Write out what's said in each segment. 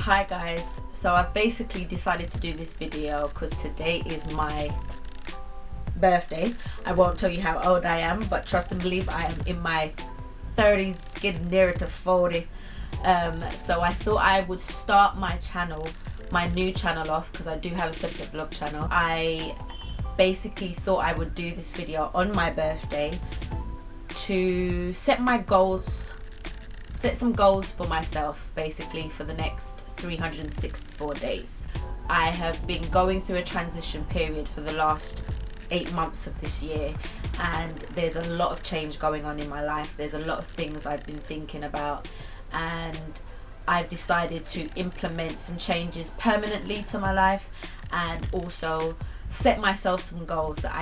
Hi guys, so I've basically decided to do this video because today is my birthday. I won't tell you how old I am, but trust and believe I am in my 30s, getting nearer to 40. So I thought I would start my channel, my new channel off, because I do have a separate vlog channel. I basically thought I would do this video on my birthday to set my goals, set some goals for myself basically for the next 364 days. I have been going through a transition period for the last 8 months of this year, and there's a lot of change going on in my life. There's a lot of things I've been thinking about, and I've decided to implement some changes permanently to my life and also set myself some goals that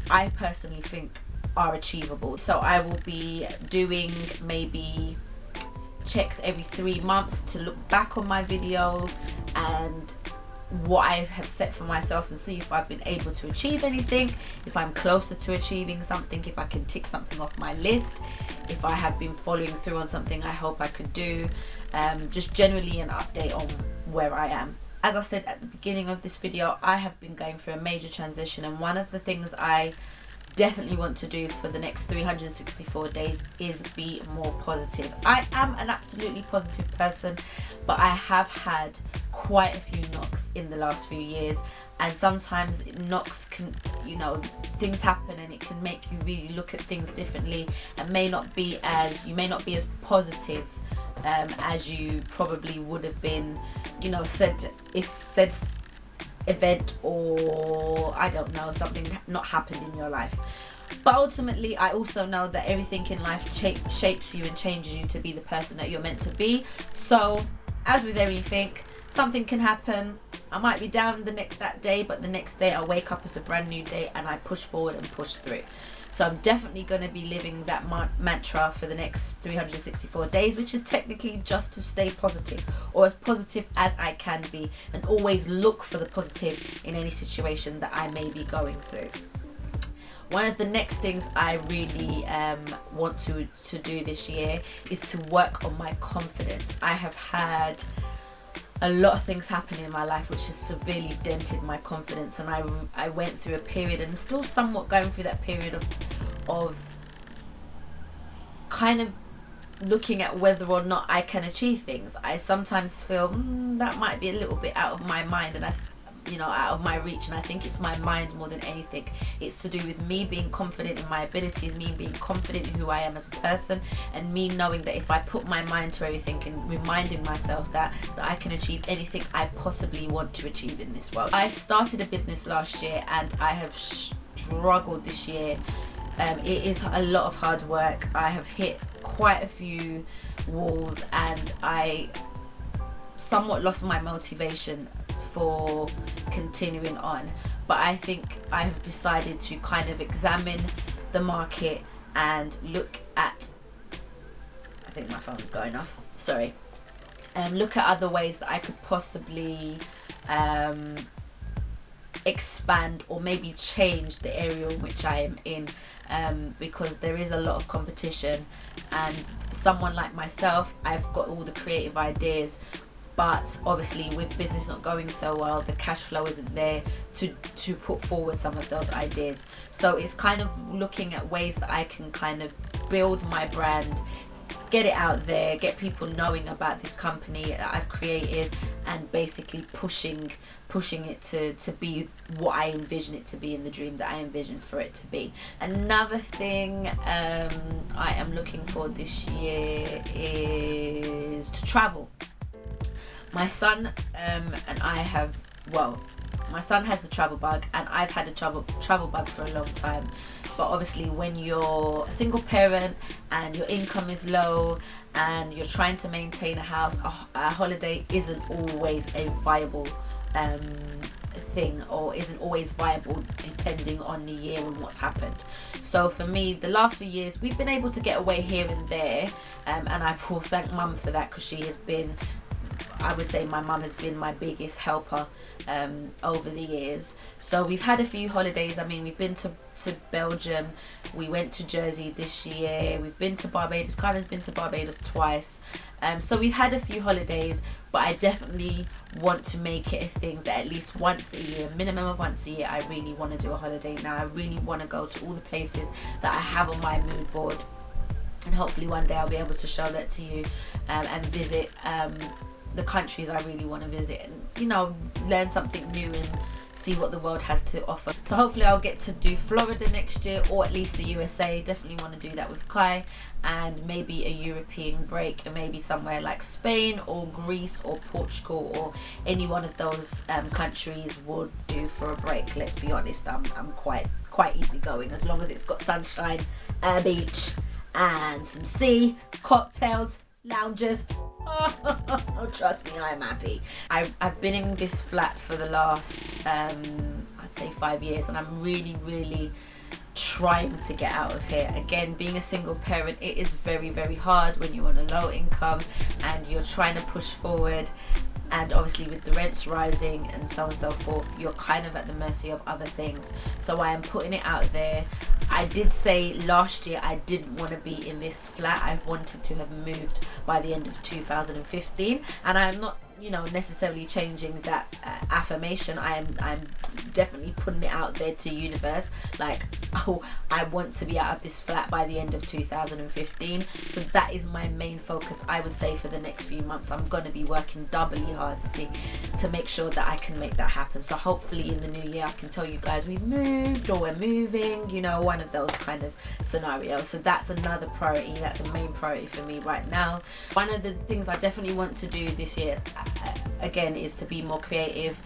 I personally think are achievable. So I will be doing maybe checks every 3 months to look back on my video and what I have set for myself and see if I've been able to achieve anything, if I'm closer to achieving something, if I can tick something off my list, if I have been following through on something I hope I could do, just generally an update on where I am. As I said at the beginning of this video, I have been going through a major transition, and one of the things I definitely want to do for the next 364 days is be more positive. I am an absolutely positive person, but I have had quite a few knocks in the last few years, and sometimes knocks can, things happen and it can make you really look at things differently and you may not be as positive as you probably would have been, said event, or I don't know, something not happened in your life. But ultimately I also know that everything in life shapes you and changes you to be the person that you're meant to be. So as with everything, something can happen. I might be down that day, but the next day I'll wake up as a brand new day and I push forward and push through. So I'm definitely going to be living that mantra for the next 364 days, which is technically just to stay positive, or as positive as I can be, and always look for the positive in any situation that I may be going through. One of the next things I really want to do this year is to work on my confidence. I have had a lot of things happen in my life which has severely dented my confidence, and I went through a period, and I'm still somewhat going through that period of kind of looking at whether or not I can achieve things. I sometimes feel that might be a little bit out of my mind and out of my reach, and I think it's my mind more than anything. It's to do with me being confident in my abilities, me being confident in who I am as a person, and me knowing that if I put my mind to everything and reminding myself that I can achieve anything I possibly want to achieve in this world. I started a business last year and I have struggled this year. It is a lot of hard work. I have hit quite a few walls and I somewhat lost my motivation for continuing on, but I think I have decided to kind of examine the market and look at, I think my phone's going off, sorry, look at other ways that I could possibly expand or maybe change the area in which I am in, because there is a lot of competition, and for someone like myself, I've got all the creative ideas, but obviously with business not going so well, the cash flow isn't there to put forward some of those ideas. So it's kind of looking at ways that I can kind of build my brand, get it out there, get people knowing about this company that I've created, and basically pushing it to be what I envision it to be, in the dream that I envision for it to be. Another thing I am looking for this year is to travel. My son and I have, my son has the travel bug and I've had the travel bug for a long time. But obviously when you're a single parent and your income is low and you're trying to maintain a house, a holiday isn't always a viable thing, or isn't always viable depending on the year and what's happened. So for me, the last few years we've been able to get away here and there, and I will thank Mum for that, because she has been I would say my mum has been my biggest helper over the years. So we've had a few holidays. I mean, we've been to Belgium, we went to Jersey this year, we've been to Barbados. Kyla's been to Barbados twice. So we've had a few holidays, but I definitely want to make it a thing that at least once a year, minimum of once a year, I really want to do a holiday now. I really want to go to all the places that I have on my mood board, and hopefully one day I'll be able to show that to you, and visit the countries I really want to visit, and, you know, learn something new and see what the world has to offer. So hopefully I'll get to do Florida next year, or at least the USA. Definitely want to do that with Kai, and maybe a European break, and maybe somewhere like Spain or Greece or Portugal, or any one of those countries would do for a break. Let's be honest, I'm quite easygoing, as long as it's got sunshine, a beach, and some sea, cocktails, lounges. Oh, trust me, I'm happy. I've been in this flat for the last I'd say 5 years, and I'm really trying to get out of here. Again, being a single parent, it is very hard when you're on a low income and you're trying to push forward, and obviously with the rents rising and so on and so forth, you're kind of at the mercy of other things. So I am putting it out there. I did say last year I didn't want to be in this flat. I wanted to have moved by the end of 2015, and I'm not, you know, necessarily changing that affirmation. I'm definitely putting it out there to universe, like, oh, I want to be out of this flat by the end of 2015. So that is my main focus, I would say, for the next few months. I'm going to be working doubly hard to make sure that I can make that happen. So hopefully in the new year I can tell you guys we've moved, or we're moving, you know, one of those kind of scenarios. So that's another priority. That's a main priority for me right now. One of the things I definitely want to do this year, again, is to be more creative,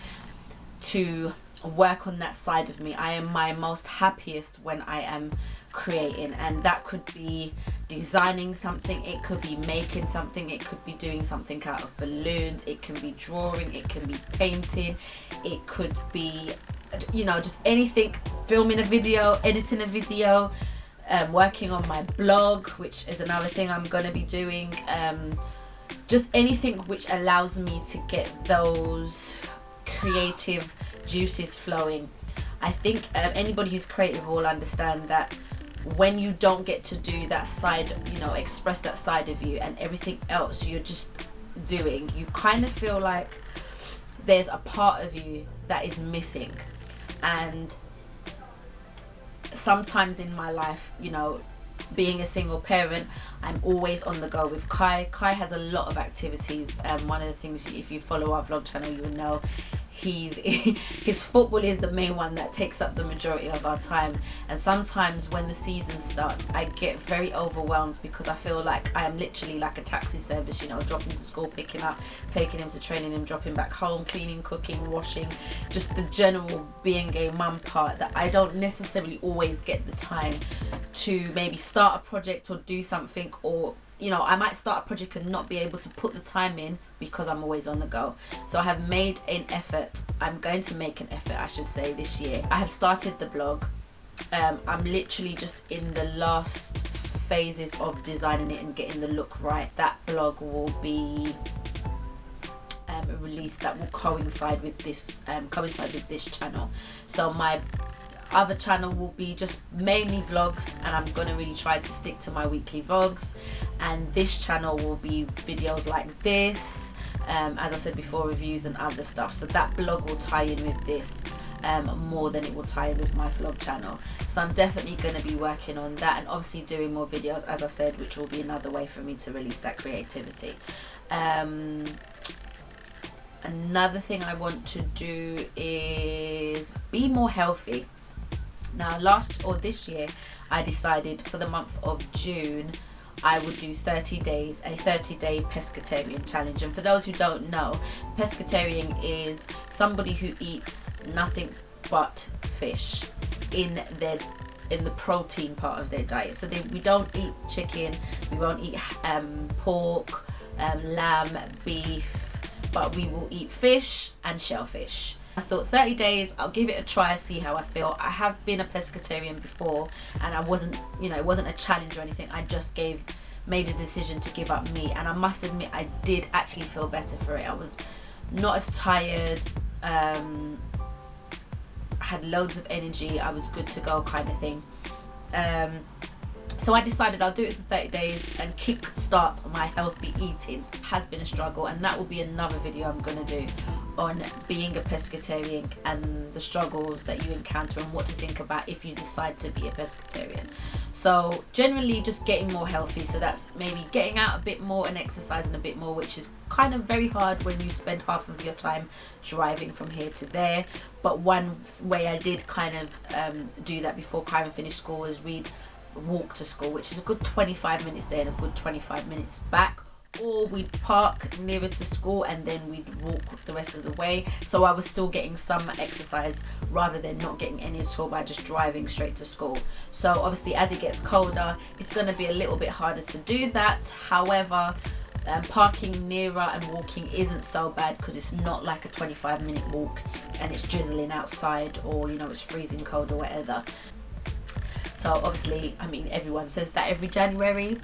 to work on that side of me. I am my most happiest when I am creating, and that could be designing something, it could be making something, it could be doing something out of balloons, it can be drawing, it can be painting, it could be, you know, just anything, filming a video, editing a video, working on my blog, which is another thing I'm going to be doing. Just anything which allows me to get those creative juices flowing. I think anybody who's creative will understand that when you don't get to do that side, you know, express that side of you, and everything else you're just doing, you kind of feel like there's a part of you that is missing. And sometimes in my life, you know, being a single parent, I'm always on the go with Kai. Kai has a lot of activities. One of the things, if you follow our vlog channel, you will know his football is the main one that takes up the majority of our time. And sometimes when the season starts, I get very overwhelmed, because I feel like I am literally like a taxi service, you know, dropping to school, picking up, taking him to training him, dropping back home, cleaning, cooking, washing, just the general being a mum part, that I don't necessarily always get the time to maybe start a project or do something, or, you know, I might start a project and not be able to put the time in because I'm always on the go. So I have made an effort. I'm going to make an effort, I should say, this year. I have started the blog. I'm literally just in the last phases of designing it and getting the look right. That blog will be released, that will coincide with this channel. So my other channel will be just mainly vlogs, and I'm gonna really try to stick to my weekly vlogs, and this channel will be videos like this, as I said before, reviews and other stuff. So that blog will tie in with this more than it will tie in with my vlog channel. So I'm definitely going to be working on that, and obviously doing more videos, as I said, which will be another way for me to release that creativity. Another thing I want to do is be more healthy. Now this year I decided for the month of June I would do 30 days, a 30-day pescatarian challenge. And for those who don't know, pescatarian is somebody who eats nothing but fish in the protein part of their diet. So we don't eat chicken, we won't eat pork, lamb, beef, but we will eat fish and shellfish. I thought 30 days, I'll give it a try, see how I feel. I have been a pescatarian before, and I wasn't, you know, it wasn't a challenge or anything. I just gave made a decision to give up meat, and I must admit I did actually feel better for it. I was not as tired, I had loads of energy, I was good to go kind of thing. So I decided I'll do it for 30 days and kick start my healthy eating. Has been a struggle, and that will be another video I'm going to do on being a pescatarian and the struggles that you encounter and what to think about if you decide to be a pescatarian. So generally just getting more healthy, so that's maybe getting out a bit more and exercising a bit more, which is kind of very hard when you spend half of your time driving from here to there. But one way I did kind of do that before Kyron finished school was we'd walk to school, which is a good 25 minutes there and a good 25 minutes back, or we'd park nearer to school and then we'd walk the rest of the way. So I was still getting some exercise rather than not getting any at all by just driving straight to school. So obviously as it gets colder, it's going to be a little bit harder to do that. However, parking nearer and walking isn't so bad, because it's not like a 25-minute walk and it's drizzling outside, or you know, it's freezing cold or whatever. So obviously, I mean, everyone says that every January,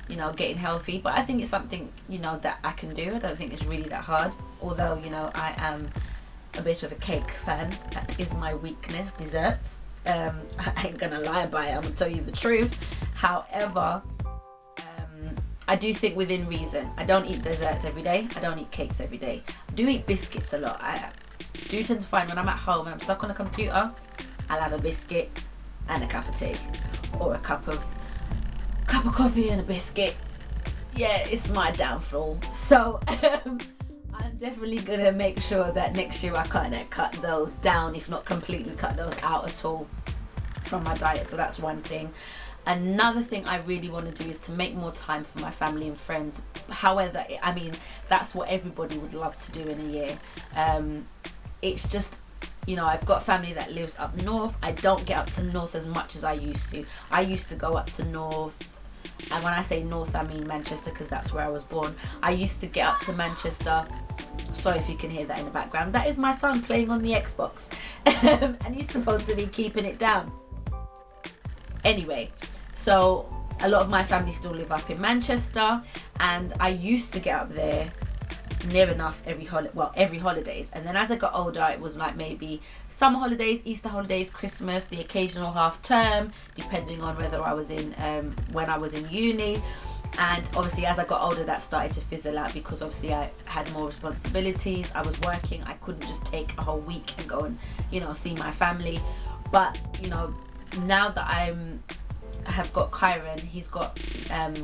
you know, getting healthy, but I think it's something, you know, that I can do. I don't think it's really that hard, although, you know, I am a bit of a cake fan. That is my weakness, desserts. I ain't gonna lie about it, I'm gonna tell you the truth. However, I do think within reason. I don't eat desserts every day, I don't eat cakes every day. I do eat biscuits a lot. I do tend to find when I'm at home and I'm stuck on a computer, I'll have a biscuit and a cup of tea, or a cup of coffee and a biscuit. Yeah, it's my downfall. So I'm definitely gonna make sure that next year I kind of cut those down, if not completely cut those out at all from my diet. So that's one thing. Another thing I really want to do is to make more time for my family and friends. However, I mean, that's what everybody would love to do in a year. It's just, you know, I've got family that lives up north. I don't get up to north as much as I used to. I used to go up to north, and when I say north I mean Manchester, because that's where I was born. I used to get up to Manchester. Sorry if you can hear that in the background. That is my son playing on the Xbox and he's supposed to be keeping it down. Anyway, so a lot of my family still live up in Manchester, and I used to get up there near enough every holidays. And then as I got older, it was like maybe summer holidays, Easter holidays, Christmas, the occasional half term, depending on whether I was in when I was in uni. And obviously as I got older, that started to fizzle out, because obviously I had more responsibilities, I was working, I couldn't just take a whole week and go and, you know, see my family. But, you know, now that I have got Kyron, he's got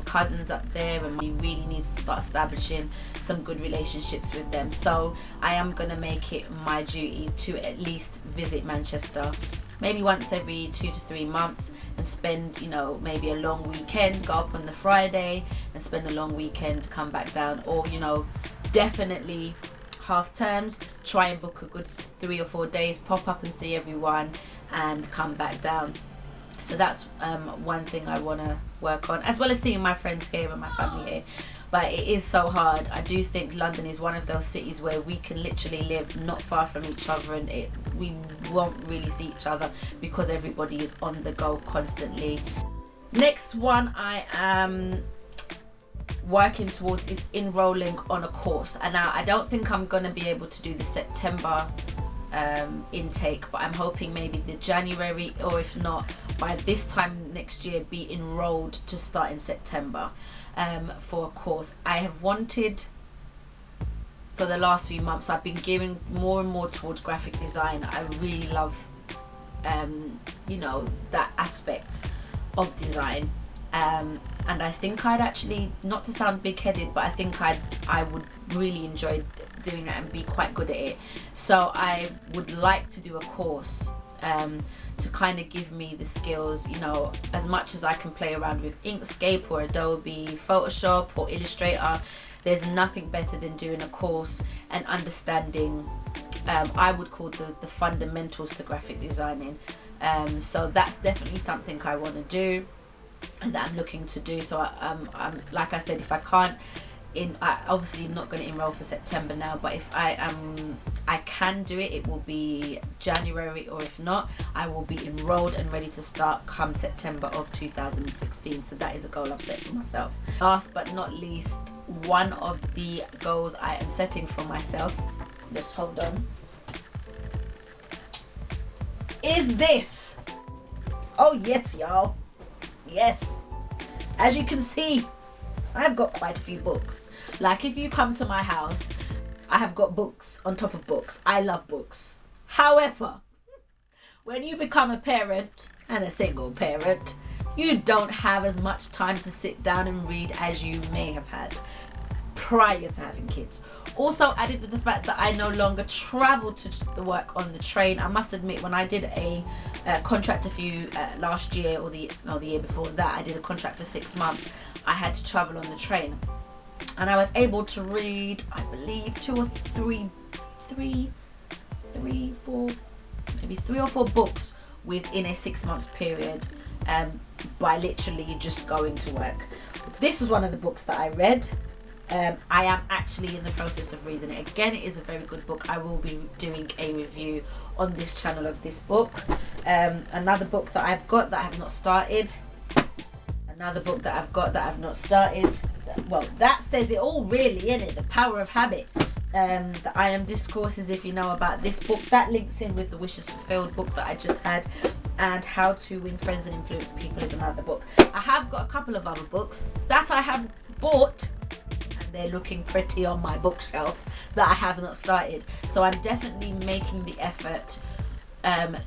cousins up there, and he really needs to start establishing some good relationships with them. So I am going to make it my duty to at least visit Manchester maybe once every 2 to 3 months and spend, you know, maybe a long weekend, go up on the Friday and spend a long weekend, come back down. Or, you know, definitely half terms, try and book a good 3 or 4 days, pop up and see everyone and come back down. So that's one thing I want to work on, as well as seeing my friends here and my family here. But it is so hard. I do think London is one of those cities where we can literally live not far from each other, and we won't really see each other because everybody is on the go constantly. Next one I am working towards is enrolling on a course. And now I don't think I'm going to be able to do the September intake, but I'm hoping maybe the January, or if not by this time next year, be enrolled to start in September for a course. I have wanted, for the last few months, I've been gearing more and more towards graphic design. I really love you know, that aspect of design, and I think I'd actually, not to sound big-headed, but I think I would really enjoy doing that and be quite good at it. So I would like to do a course to kind of give me the skills, you know, as much as I can play around with Inkscape or Adobe Photoshop or Illustrator. There's nothing better than doing a course and understanding, I would call the fundamentals to graphic designing. So that's definitely something I want to do and that I'm looking to do. So I'm like I said, if I can't obviously not going to enroll for September now, but if I can do it, it will be January, or if not, I will be enrolled and ready to start come September of 2016. So that is a goal I've set for myself. Last but not least, one of the goals I am setting for myself, just hold on, is this. Oh yes, y'all, yes, as you can see, I've got quite a few books. Like, if you come to my house, I have got books on top of books. I love books. However, when you become a parent, and a single parent, you don't have as much time to sit down and read as you may have had prior to having kids. Also, added with the fact that I no longer travel to the work on the train. I must admit, when I did a contract last year, or the year before that, I did a contract for 6 months. I had to travel on the train, and I was able to read, I believe, maybe 3 or 4 books within a 6 months period, by literally just going to work. This was one of the books that I read. I am actually in the process of reading it. Again, it is a very good book. I will be doing a review on this channel of this book. Another book that I've got that I have not started. Another book that I've got that I've not started. Well, that says it all, really, innit? The Power of Habit. The I Am Discourses, if you know about this book. That links in with the Wishes Fulfilled book that I just had. And How to Win Friends and Influence People is another book. I have got a couple of other books that I have bought, they're looking pretty on my bookshelf, that I have not started. So I'm definitely making the effort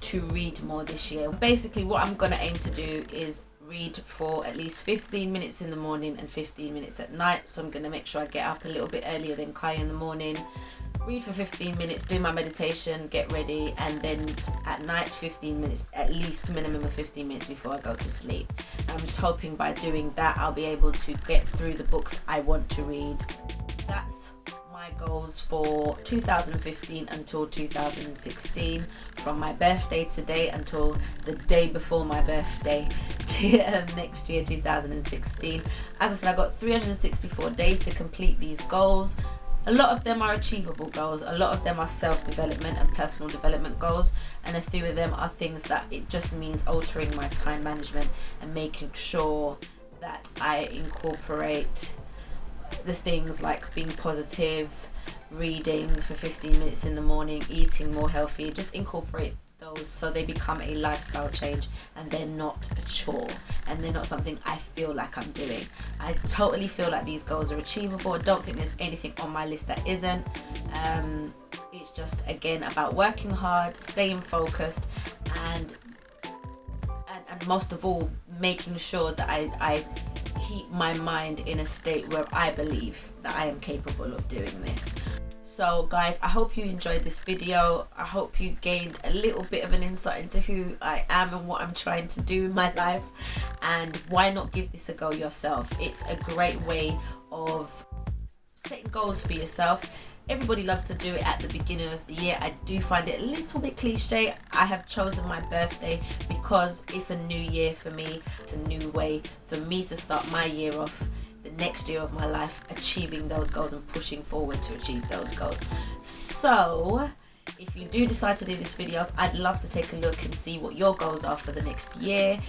to read more this year. Basically, what I'm going to aim to do is read for at least 15 minutes in the morning and 15 minutes at night. So I'm going to make sure I get up a little bit earlier than Kai in the morning, read for 15 minutes, do my meditation, get ready, and then at night 15 minutes, at least minimum of 15 minutes before I go to sleep. I'm just hoping by doing that I'll be able to get through the books I want to read. That's my goals for 2015 until 2016, from my birthday today until the day before my birthday to next year, 2016. As I said, I've got 364 days to complete these goals. A lot of them are achievable goals, a lot of them are self-development and personal development goals, and a few of them are things that it just means altering my time management and making sure that I incorporate the things like being positive, reading for 15 minutes in the morning, eating more healthy. Just incorporate those so they become a lifestyle change and they're not a chore and they're not something I feel like I'm doing. I totally feel like these goals are achievable. I don't think there's anything on my list that isn't. It's just, again, about working hard, staying focused, and most of all, making sure that I keep my mind in a state where I believe that I am capable of doing this. So guys, I hope you enjoyed this video. I hope you gained a little bit of an insight into who I am and what I'm trying to do in my life, and why not give this a go yourself. It's a great way of setting goals for yourself. Everybody loves to do it at the beginning of the year. I do find it a little bit cliche. I have chosen my birthday because it's a new year for me. It's a new way for me to start my year off, the next year of my life, achieving those goals and pushing forward to achieve those goals. So if you do decide to do these videos, I'd love to take a look and see what your goals are for the next year.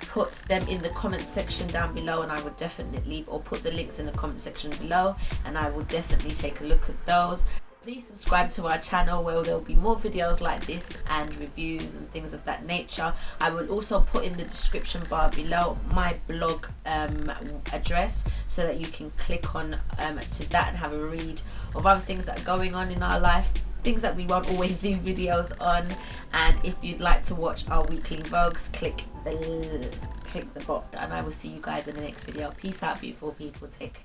Put them in the comment section down below, and I would definitely, or put the links in the comment section below, and I will definitely take a look at those. Please subscribe to our channel, where there will be more videos like this and reviews and things of that nature. I will also put in the description bar below my blog address, so that you can click on to that and have a read of other things that are going on in our life, things that we won't always do videos on. And if you'd like to watch our weekly vlogs, click the bot, and I will see you guys in the next video. Peace out, beautiful people. Take care.